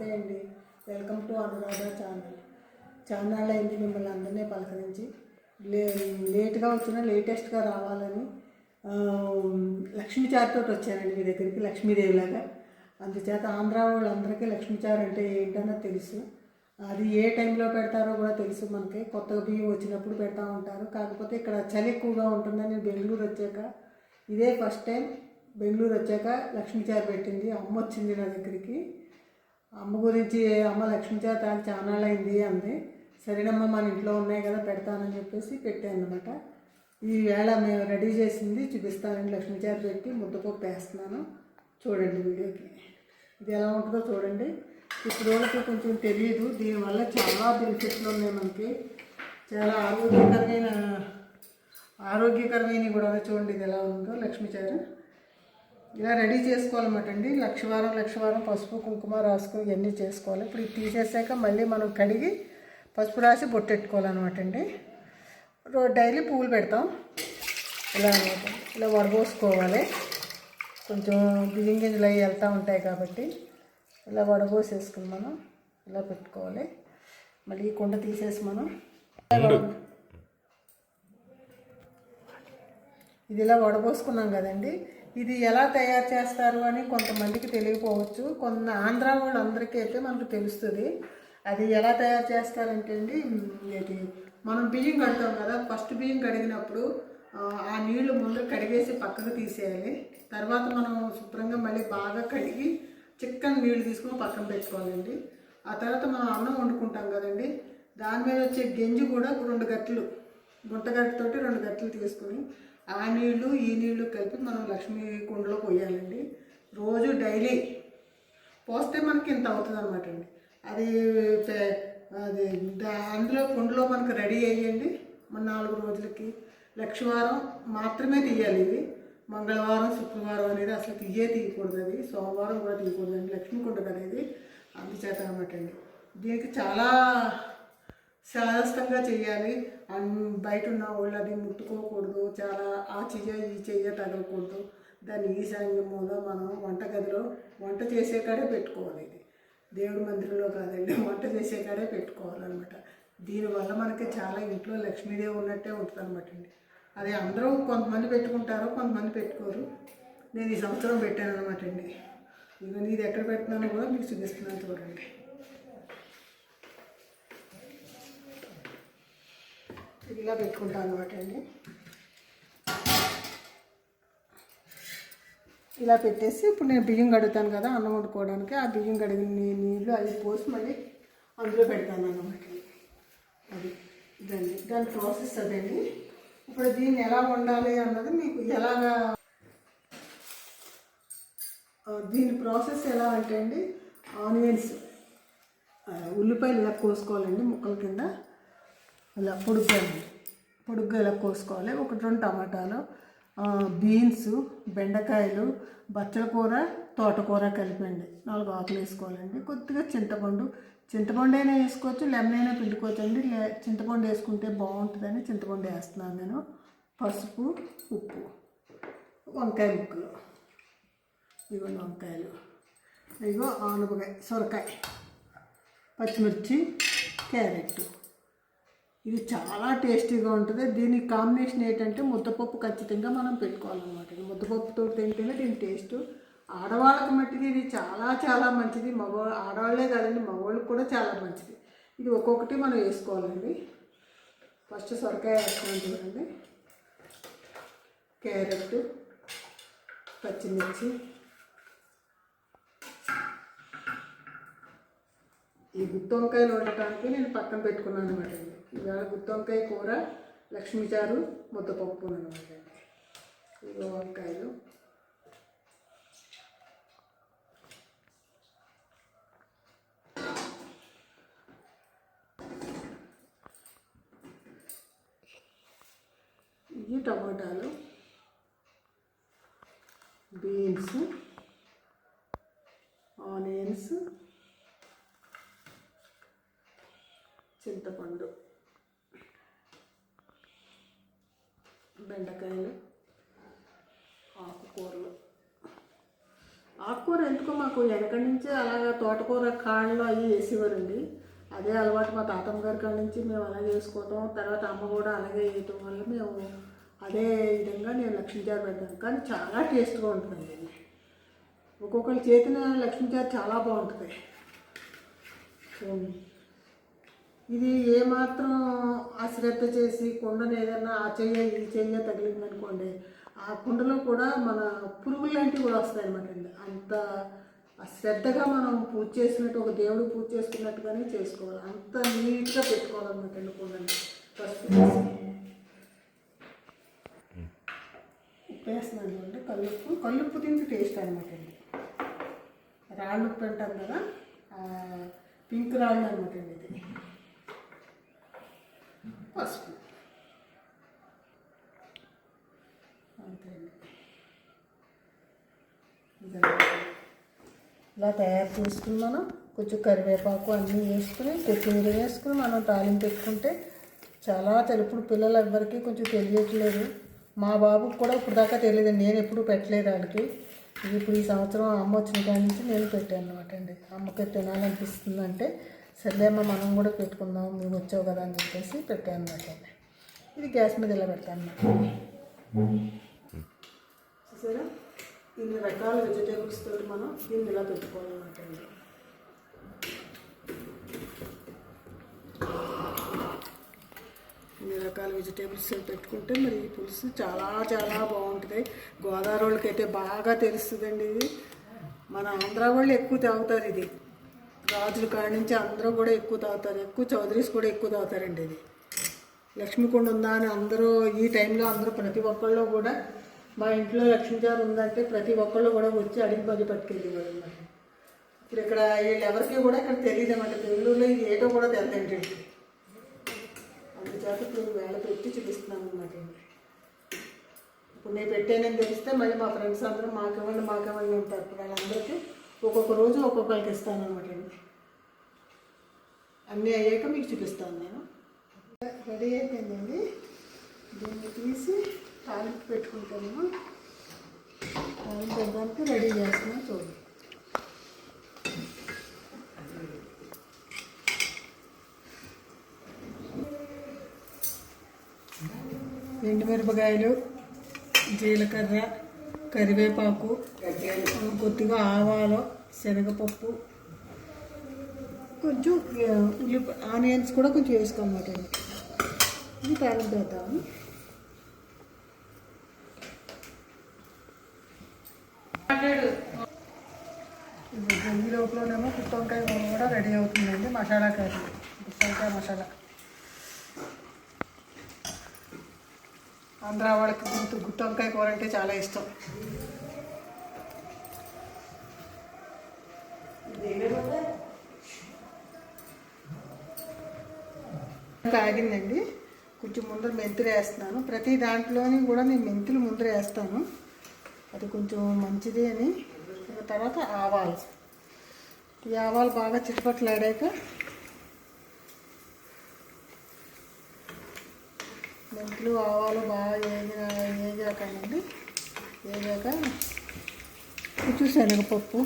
నమస్తే అండి. Welcome to Anuradha channel. Channel అయింది మిమ్మల్ని అందరినీ పలకరించి లేట్గా వచ్చినా లేటెస్ట్గా రావాలని లక్ష్మీచారితో వచ్చానండి మీ దగ్గరికి, లక్ష్మీదేవిలాగా. అందుచేత ఆంధ్ర వాళ్ళందరికీ లక్ష్మీచారి అంటే ఏంటనో తెలుసు. అది ఏ టైంలో పెడతారో కూడా తెలుసు. మనకి కొత్తగా బియ్యం వచ్చినప్పుడు పెడతా ఉంటారు. కాకపోతే ఇక్కడ చలి ఎక్కువగా ఉంటుందని బెంగళూరు వచ్చాక ఇదే ఫస్ట్ టైం. బెంగళూరు వచ్చాక లక్ష్మీచారి పెట్టింది అమ్మ, వచ్చింది నా దగ్గరికి. అమ్మ గురించి అమ్మ లక్ష్మీచారి తాగి చాలా అయింది అంది. సరేనమ్మ మన ఇంట్లో ఉన్నాయి కదా పెడతానని చెప్పేసి పెట్టాను అనమాట. ఈ వేళ మేము రెడీ చేసింది చూపిస్తానండి. లక్ష్మీచారి పెట్టి ముద్దపప్పు వేస్తున్నాను, చూడండి వీడియోకి. ఇది ఎలా ఉంటుందో చూడండి. ఇప్పుడు వాళ్ళకి కొంచెం తెలియదు, దీనివల్ల చాలా బెనిఫిట్లు ఉన్నాయి మనకి. చాలా ఆరోగ్యకరమైనవి కూడా. చూడండి ఇది ఎలా ఉందో లక్ష్మీచారి. ఇలా రెడీ చేసుకోవాలన్నమాట అండి. లక్షవారం పసుపు కుంకుమ రాసుకుని ఇవన్నీ చేసుకోవాలి. ఇప్పుడు ఇది తీసేసాక మళ్ళీ మనం కడిగి పసుపు రాసి బొట్టెట్టుకోవాలన్నమాట అండి. డైలీ పువ్వులు పెడతాం ఇలా అనమాట. ఇలా వడబోసుకోవాలి. కొంచెం బియ్యం గింజలు అవి వెళ్తూ ఉంటాయి కాబట్టి ఇలా వడబోసేసుకుని మనం ఇలా పెట్టుకోవాలి. మళ్ళీ ఈ కుండ తీసేసి మనం ఇది ఇలా వడబోసుకున్నాం కదండి. ఇది ఎలా తయారు చేస్తారు అని కొంతమందికి తెలియకపోవచ్చు. ఆంధ్ర వాళ్ళందరికీ అయితే మనకు తెలుస్తుంది. అది ఎలా తయారు చేస్తారంటే అండి, ఇది మనం బియ్యం కడతాం కదా, ఫస్ట్ బియ్యం కడిగినప్పుడు ఆ నీళ్లు ముందు కడిగేసి పక్కకు తీసేయాలి. తర్వాత మనం శుభ్రంగా మళ్ళీ బాగా కడిగి చిక్కని నీళ్లు తీసుకుని పక్కన పెట్టుకోవాలండి. ఆ తర్వాత మనం అన్నం వండుకుంటాం కదండి, దాని మీద వచ్చే గెంజి కూడా 2 గంటలు గుంటగరిటతోటి 2 గంటలు తీసుకుని ఆ నీళ్లు ఈ నీళ్లు కలిపి మనం లక్ష్మీ కుండలో పోయాలండి. రోజు డైలీ పోస్తే మనకి ఇంత అవుతుంది అనమాట అండి. అది అందులో కుండలో మనకు రెడీ అయ్యండి. మన 4 రోజులకి లక్షవారం మాత్రమే తీయాలి. ఇవి మంగళవారం శుక్రవారం అనేది అసలు తీయకూడదు. అది సోమవారం కూడా తీయకూడదండి. లక్ష్మీ కుండ కదా ఇది, అందుచేత అనమాట అండి. దీనికి చాలా శాస్త్రంగా చేయాలి. బయట ఉన్న వాళ్ళు అది ముట్టుకోకూడదు. చాలా ఆ చెయ్య తగలకూడదు. దాన్ని ఈశాన్యములో మనం వంటగదిలో వంట చేసే కాడే పెట్టుకోవాలి. ఇది దేవుడి మందిరంలో కాదండి, వంట చేసే కాడే పెట్టుకోవాలన్నమాట. దీనివల్ల మనకి చాలా ఇంట్లో లక్ష్మీదేవి ఉన్నట్టే ఉంటుంది అనమాట అండి. అది అందరూ కొంతమంది పెట్టుకుంటారు, కొంతమంది పెట్టుకోరు. నేను ఈ సంవత్సరం పెట్టాను అనమాట అండి. ఇవన్నీ ఇది ఎక్కడ పెట్టినానో కూడా మీకు చూపిస్తున్నాను చూడండి. ఇలా పెట్టుకుంటాను అనమాట అండి. ఇలా పెట్టేసి ఇప్పుడు నేను బియ్యం కడుగుతాను కదా అన్నం వండుకోవడానికి, ఆ బియ్యం కడిగిన నీళ్ళు అవి పోసి మళ్ళీ అందులో పెడతాను అన్నమాట. అది దాని ప్రాసెస్ అదండి. ఇప్పుడు దీన్ని ఎలా వండాలి అన్నది మీకు ఎలాగా, దీని ప్రాసెస్ ఎలా అంటే అండి, ఆనియన్స్ ఉల్లిపాయలు ఇలా కోసుకోవాలండి ముక్కల కింద. ఇలా పొడుగ్గా ఇలా కోసుకోవాలి. 1-2 టమాటాలు, బీన్స్, బెండకాయలు, బచ్చల కూర, తోటకూర కలిపండి 4 ఆకులు వేసుకోవాలండి. కొద్దిగా చింతపండు అయినా వేసుకోవచ్చు, లెమన్ అయినా పిండుకోవచ్చు అండి. చింతపండు వేసుకుంటే బాగుంటుందని చింతపండు వేస్తున్నాను నేను. పసుపు, ఉప్పు, వంకాయ ముక్కలు, ఇదిగోండి వంకాయలు, ఇదిగో ఆనపకాయ, సొరకాయ, పచ్చిమిర్చి, క్యారెట్. ఇది చాలా టేస్టీగా ఉంటుంది. దీనికి కాంబినేషన్ ఏంటంటే ముద్దపప్పు ఖచ్చితంగా మనం పెట్టుకోవాలన్నమాట. ముద్దపప్పుతో తింటేనే దీని టేస్ట్. ఆడవాళ్ళకి మట్టిది ఇది చాలా చాలా మంచిది. ఆడవాళ్ళే కాదండి, మగవాళ్ళకి కూడా చాలా మంచిది. ఇది ఒక్కొక్కటి మనం వేసుకోవాలండి. ఫస్ట్ సొరకాయ వేసుకోవాలి చూడండి, క్యారెట్, పచ్చిమిర్చి, ఈ గుత్తి వంకాయలు వండటానికి నేను పక్కన పెట్టుకున్నాను అనమాట అండి. ఇవాళ గుత్తి వంకాయ కూర, లక్ష్మీచారు, ముద్దపప్పు అనమాట అండి. ఇవి వంకాయలు, ఇవి టమాటాలు, బీన్స్, ఆనియన్స్, చింతపండు, బెండకాయలు, ఆకుకూరలు. ఆకుకూర ఎందుకో మా మాకు వెనకడి నుంచి అలాగా తోటకూర కాళ్ళు అవి వేసేవారండి. అదే అలవాటు మా తాతమ్మ గారి కాడి నుంచి మేము అలా చేసుకోవటం, తర్వాత అమ్మ కూడా అలాగే వేయటం వల్ల మేము అదే విధంగా నేను లక్ష్మీచారు పెడతాను. కానీ చాలా టేస్ట్గా ఉంటుందండి. ఒక్కొక్కరి చేతిన లక్ష్మీచారు చాలా బాగుంటుంది. ఇది ఏమాత్రం అశ్రద్ధ చేసి కుండను ఏదైనా ఆ చెయ్య ఈ చెయ్య తగిలిందనుకోండి, ఆ కుండలో కూడా మన పురుగులు లాంటివి కూడా వస్తాయి అన్నమాట అండి. అంత శ్రద్ధగా మనం పూజ చేసినట్టు, ఒక దేవుడు పూజ చేసుకున్నట్టుగానే చేసుకోవాలి. అంత నీట్గా పెట్టుకోవాలన్నమాట అండి కుండని. ఫస్ట్ ఉప్పు వేస్తున్నాను అండి, కల్లుప్పు తింటే టేస్ట్ అనమాట అండి. రాళ్ళు ఉప్పు అంటాం కదా, పింక్ రాళ్ళు అనమాట అండి ఇది. పసుపు అంతే అండి. ఇలా తయారు చేసుకుని మనం కొంచెం కరివేపాకు అన్నీ వేసుకుని, కొత్తిమీర వేసుకుని మనం తాలింపు పెట్టుకుంటే చాలా ఇప్పుడు పిల్లలు ఎవరికి కొంచెం తెలియట్లేదు. మా బాబుకి కూడా ఇప్పుడు దాకా తెలియదు, నేను ఎప్పుడు పెట్టలేదు వాళ్ళకి. ఇది ఇప్పుడు ఈ సంవత్సరం అమ్మ వచ్చిన కాడి నుంచి నేను పెట్టాను అనమాట అండి. అమ్మకి తినాలనిపిస్తుంది అంటే సర్లేమ్మ మనం కూడా పెట్టుకుందాం, మేము వచ్చావు కదా అని చెప్పేసి పెట్టాను అనమాట అండి. ఇది గ్యాస్ మీద ఇలా పెడతాను అన్నమాట. చూసారా, ఇన్ని రకాల వెజిటేబుల్స్ తోటి మనం దీన్ని ఇలా పెట్టుకోవాలన్నమాట అండి. ఇన్ని రకాల వెజిటేబుల్స్ పెట్టుకుంటే మరి ఈ పులుసు చాలా చాలా బాగుంటుంది. గోదావరి వాళ్ళకి అయితే బాగా తెలుస్తుందండి ఇది. మన ఆంధ్ర వాళ్ళు ఎక్కువ తాగుతారు ఇది. రాజుల కాడి నుంచి అందరూ కూడా ఎక్కువ తాగుతారు, ఎక్కువ చౌదరీస్ కూడా ఎక్కువ తాగుతారండి ఇది. లక్ష్మీకుండ ఉందా అని అందరూ ఈ టైంలో అందరూ ప్రతి ఒక్కళ్ళు కూడా మా ఇంట్లో లక్ష్మీచారు ఉందంటే ప్రతి ఒక్కళ్ళు కూడా వచ్చి అడిగి పది పట్టుకెళ్ళేవారు అన్నమాట. ఇప్పుడు ఇక్కడ వీళ్ళు ఎవరికి కూడా ఇక్కడ తెలియదు అన్నమాట. బెంగళూరులో ఇది ఏటో కూడా తెలియదండి. అందుచేత ఇప్పుడు వేళ పెట్టి చూపిస్తున్నాను అన్నమాట. ఇప్పుడు నేను పెట్టానని తెలిస్తే మళ్ళీ మా ఫ్రెండ్స్ అందరూ మాకేమని ఉంటారు. వాళ్ళందరికీ ఒక్కొక్క రోజు ఒక్కొక్కరికి ఇస్తాను అనమాట అండి. అన్నీ అయ్యాక మీకు చూపిస్తాను నేను. రెడీ అయిపోయిందండి. దీన్ని తీసి తాలింపు పెట్టుకుంటాను. తాలింపు పెట్టడానికి రెడీ చేస్తున్నాను చూడండి. ఎండుమిరపకాయలు, జీలకర్ర, కరివేపాకు, కొద్దిగా ఆవాలు, శనగపప్పు, కొంచెం ఆనియన్స్ కూడా కొంచెం వేసుకోమాట. ఇది తాలింపు వేద్దాము. ఈ లోపలనేమో గుత్తి వంకాయ కూర కూడా రెడీ అవుతుందండి. మసాలా కర్రీ, గుత్తి వంకాయ మసాలా. ఆంధ్ర వాళ్ళకి గుత్తి వంకాయ కూర అంటే చాలా ఇష్టం. ఆగిందండి. కొంచెం ముందర మెంతులు వేస్తున్నాను. ప్రతి దాంట్లోని కూడా నేను మెంతులు ముందర వేస్తాను, అది కొంచెం మంచిది అని. తర్వాత ఆవాలు, ఈ ఆవాలు బాగా చిటపట్లాడాక మెంతులు ఆవాలు బాగా వేగాకండి. వేగాక కొంచెం శనగపప్పు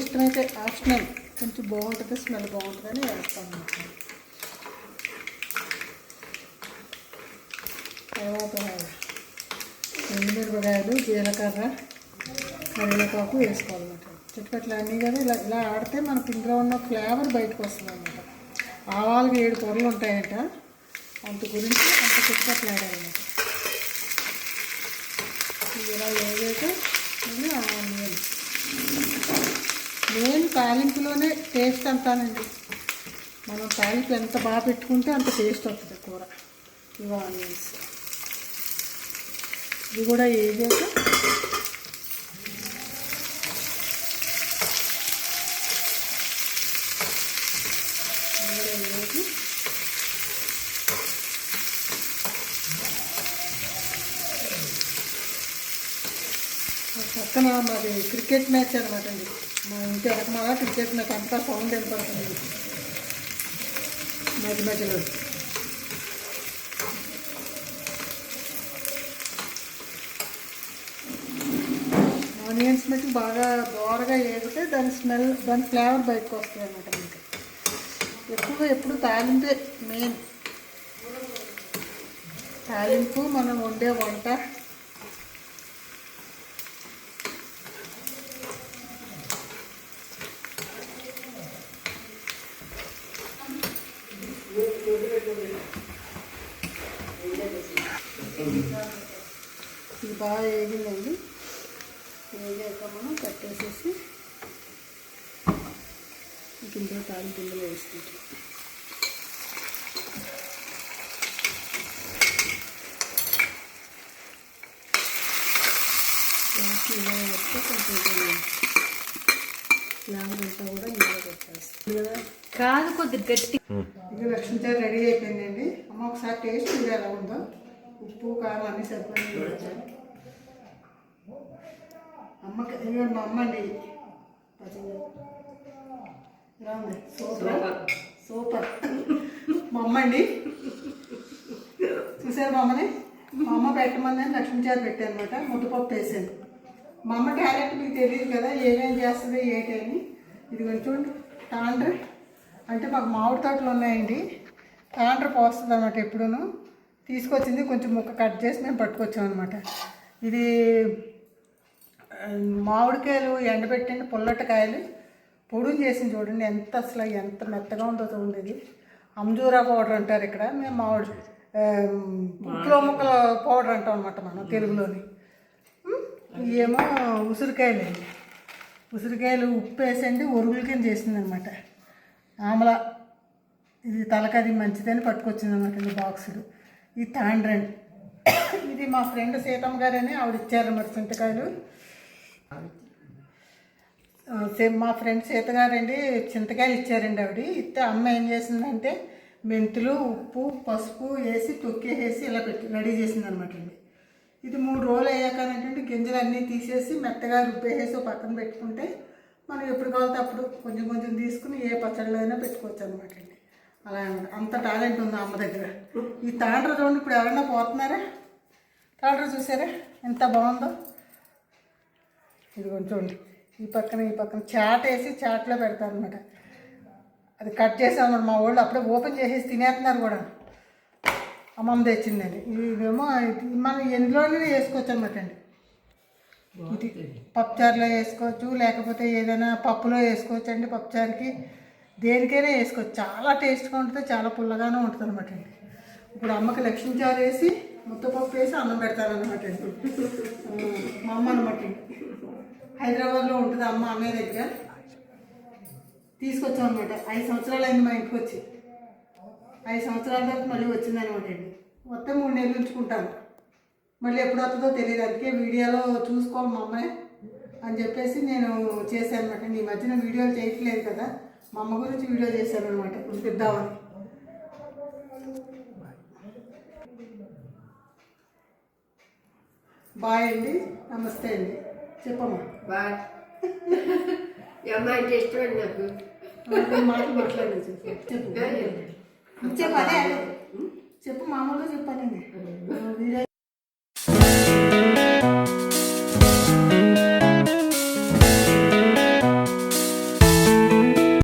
ఇష్టమైతే ఆప్షనల్, కొంచెం బాగుంటుంది, స్మెల్ బాగుంటుందని వేస్తాను. తర్వాత ఎండుమిరపకాయలు, జీలకర్ర, కరివేపాకు వేసుకోవాలన్నమాట. చిట్టుపట్లు అన్నీ కదా ఇలా ఆడితే మనకి ఇంట్లో ఉన్న ఫ్లేవర్ బయటకు వస్తుంది అన్నమాట. ఆవాలకి 7 కూరలు ఉంటాయంట, అంత గురించి అంత చిట్టుపట్లు ఆడాలన్నమాట. ఇలా వేగాక ఆనియన్స్. నేను తాలింపులోనే టేస్ట్ అంతానండి. మనం తాలింపు ఎంత బాగా పెట్టుకుంటే అంత టేస్ట్ వస్తుంది కూర. ఇవి ఆనియన్స్, ఇది కూడా వేగాక పక్కన మాది క్రికెట్ మ్యాచ్ అనమాట అండి. మా ఇంటి వెనకమాల క్రికెట్ మ్యాచ్, అంతా సౌండ్ వినపడుతుంది మధ్య మధ్యలో. ఆనియన్స్ మట్టి బాగా దోరగా వేగితే దాని స్మెల్ దాని ఫ్లేవర్ బయటకు వస్తుంది అన్నమాట. మీకు ఎప్పుడు తాలింపే మెయిన్. తాలింపు మనం వండే వంట. ఇది బాగా వేగిందండి. వేగాక మనం కట్టేసేసి ఇందులో తాలింపులో వేసుకుంటాం. ఇలా వస్తే కొంచెం ఫ్లేవర్ అంతా కూడా ఇలా పెట్టేస్తాం కదా. కాదు కొద్ది గట్టి. ఇది లక్ష్మీచారు రెడీ అయిపోయిందండి. అమ్మ ఒకసారి టేస్ట్ ఇది ఎలా ఉందో, ఉప్పు కారం అన్నీ సరిపోయింది. అమ్మకి ఇంకా మా అమ్మ అండి ఇలా ఉంది. Super super. మా అమ్మ అండి చూసారు మా అమ్మని. మా అమ్మ పెట్టమని లక్ష్మీచారు పెట్టాను అనమాట. ముద్దపప్పు వేసాను. మా అమ్మ టాలెంట్ మీకు తెలియదు కదా, ఏమేమి చేస్తుంది ఏంటి అని. ఇది కొంచెం తాండ్ర అంటే మాకు మామిడి తోటలు ఉన్నాయండి. తాండ్ర పోస్తుంది అనమాట. ఎప్పుడూను తీసుకొచ్చింది కొంచెం ముక్క కట్ చేసి మేము పట్టుకొచ్చాం అనమాట. ఇది మామిడికాయలు ఎండబెట్టండి, పుల్లటికాయలు పొడుగు చేసింది చూడండి. ఎంత అసలు ఎంత మెత్తగా ఉందో చూడండి. ఇది అంజూరా పౌడర్ అంటారు ఇక్కడ, మేము మామిడి ముక్కలో ముక్కల పౌడర్ అంటాం అనమాట మనం తెలుగులోని. ఇవేమో ఉసిరికాయలు అండి. ఉసిరికాయలు ఉప్పు వేసండి ఒరుగుల కింద చేసింది అనమాట. ఆమల ఇది తలకది మంచిదని పట్టుకొచ్చింది అనమాట. ఇది బాక్సులు. ఇది తాండ్రండి. ఇది మా ఫ్రెండ్ సీతమ్మ గారని ఆవిడ ఇచ్చారన్నమాట చింతకాయలు. మా ఫ్రెండ్ సీత గారండి చింతకాయలు ఇచ్చారండి ఆవిడ. ఇస్తే అమ్మ ఏం చేసిందంటే మెంతులు ఉప్పు పసుపు వేసి తొక్కేసి ఇలా పెట్టి రెడీ చేసింది అనమాట అండి. ఇది 3 రోజులు అయ్యాకనంటే గింజలు అన్నీ తీసేసి మెత్తగా రుబ్బేసి పక్కన పెట్టుకుంటే మనం ఎప్పుడు కావాలితే అప్పుడు కొంచెం కొంచెం తీసుకుని ఏ పచ్చడిలో అయినా పెట్టుకోవచ్చు అనమాట అండి. అలా అంత టాలెంట్ ఉంది అమ్మ దగ్గర. ఈ తాండ్ర చూడండి. ఇప్పుడు ఎవరైనా పోతున్నారా? తాండ్ర చూసారా ఎంత బాగుందో. ఇది కొంచెం చూడండి. ఈ పక్కన చాట్ వేసి చాట్లో పెడతారనమాట. అది కట్ చేసామన్నమాట. మా వాళ్ళు అప్పుడే ఓపెన్ చేసేసి తినేస్తున్నారు కూడా. అమ్మమ్మ తెచ్చిందండి. ఇదేమో మనం ఎందులోనే వేసుకోవచ్చు అనమాట అండి. ఇది పప్పుచారులో వేసుకోవచ్చు, లేకపోతే ఏదైనా పప్పులో వేసుకోవచ్చు అండి. పప్పుచారుకి దేనికైనా వేసుకోవచ్చు. చాలా టేస్ట్గా ఉంటుంది, చాలా పుల్లగానే ఉంటుంది అనమాట అండి. ఇప్పుడు అమ్మకి లక్ష్మీచారు వేసి ముద్దపప్పు వేసి అన్నం పెడతారనమాట అండి. మా అమ్మ అనమాట అండి. హైదరాబాద్లో ఉంటుంది అమ్మ అన్నయ్య దగ్గర. తీసుకొచ్చాం అనమాట. 5 సంవత్సరాలు అయింది మా ఇంటికి వచ్చి. 5 సంవత్సరాల తర్వాత మళ్ళీ వచ్చిందనమాట అండి. మొత్తం 3 నెలలు ఉంచుకుంటాను. మళ్ళీ ఎప్పుడు వస్తుందో తెలియదు. అందుకే వీడియోలో చూసుకోవాలి మా అమ్మాయి అని చెప్పేసి నేను చేశాను అనమాట. ఈ మధ్యన వీడియోలు చేయట్లేదు కదా, మా అమ్మ గురించి వీడియో చేశాను అనమాట. పిద్దామని. బాయ్ అండి, నమస్తే అండి. చెప్పమ్మా. బాయ్. అమ్మాయి ఇష్టం నాకు మాట్లాడలేదు. చెప్పు చెప్పు మామూలుగా చెప్పానండి వీడియో.